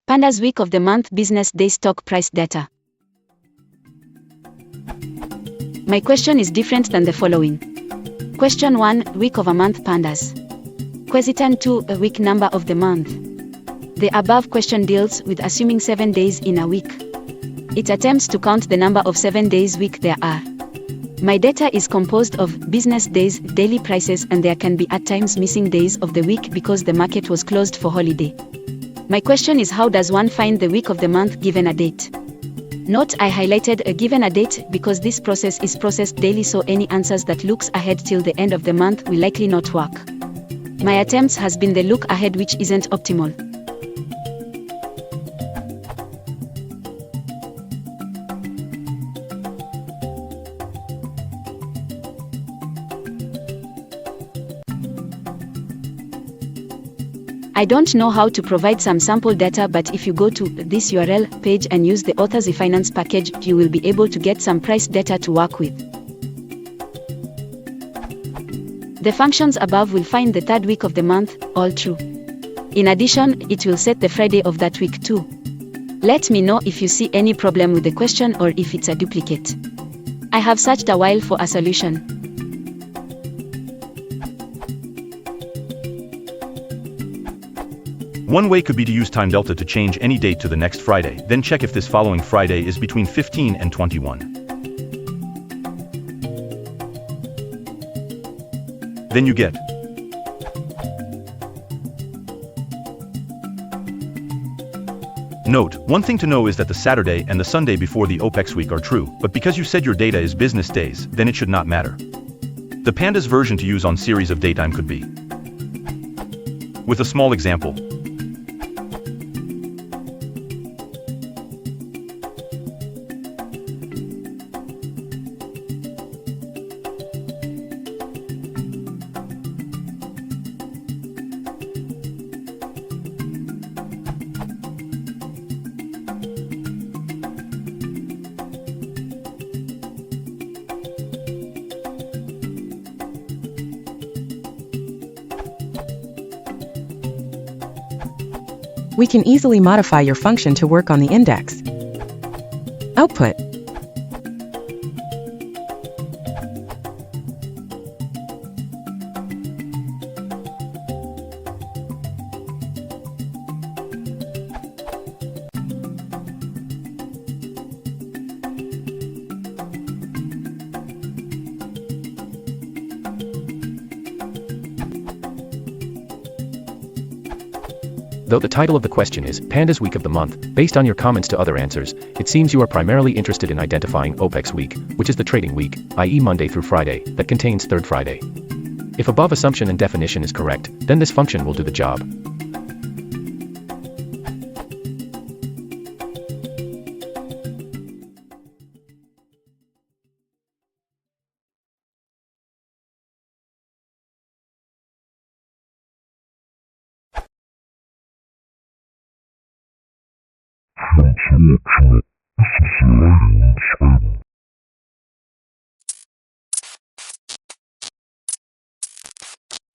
Pandas week of the month business day stock price data. My question is different than the following. Question 1, week of a month Pandas. Question 2, a week number of the month. The above question deals with assuming 7 days in a week. It attempts to count the number of 7 days week there are. My data is composed of business days, daily prices, and there can be at times missing days of the week because the market was closed for holiday. My question is, how does one find the week of the month given a date? Note I highlighted a given a date because this process is processed daily, so any answers that looks ahead till the end of the month will likely not work. My attempts has been the look ahead, which isn't optimal. I don't know how to provide some sample data, but if you go to this URL page and use the author's finance package, you will be able to get some price data to work with. The functions above will find the third week of the month, all true. In addition, it will set the Friday of that week too. Let me know if you see any problem with the question or if it's a duplicate. I have searched a while for a solution. One way could be to use time delta to change any date to the next Friday, then check if this following Friday is between 15 and 21. Then you get Note, one thing to know is that the Saturday and the Sunday before the OPEX week are true, but because you said your data is business days, then it should not matter. The Pandas version to use on series of datetime could be. With a small example. We can easily modify your function to work on the index. Output. Though the title of the question is Pandas Week of the Month, based on your comments to other answers, it seems you are primarily interested in identifying OPEX week, which is the trading week, i.e. Monday through Friday, that contains third Friday. If above assumption and definition is correct, then this function will do the job. This is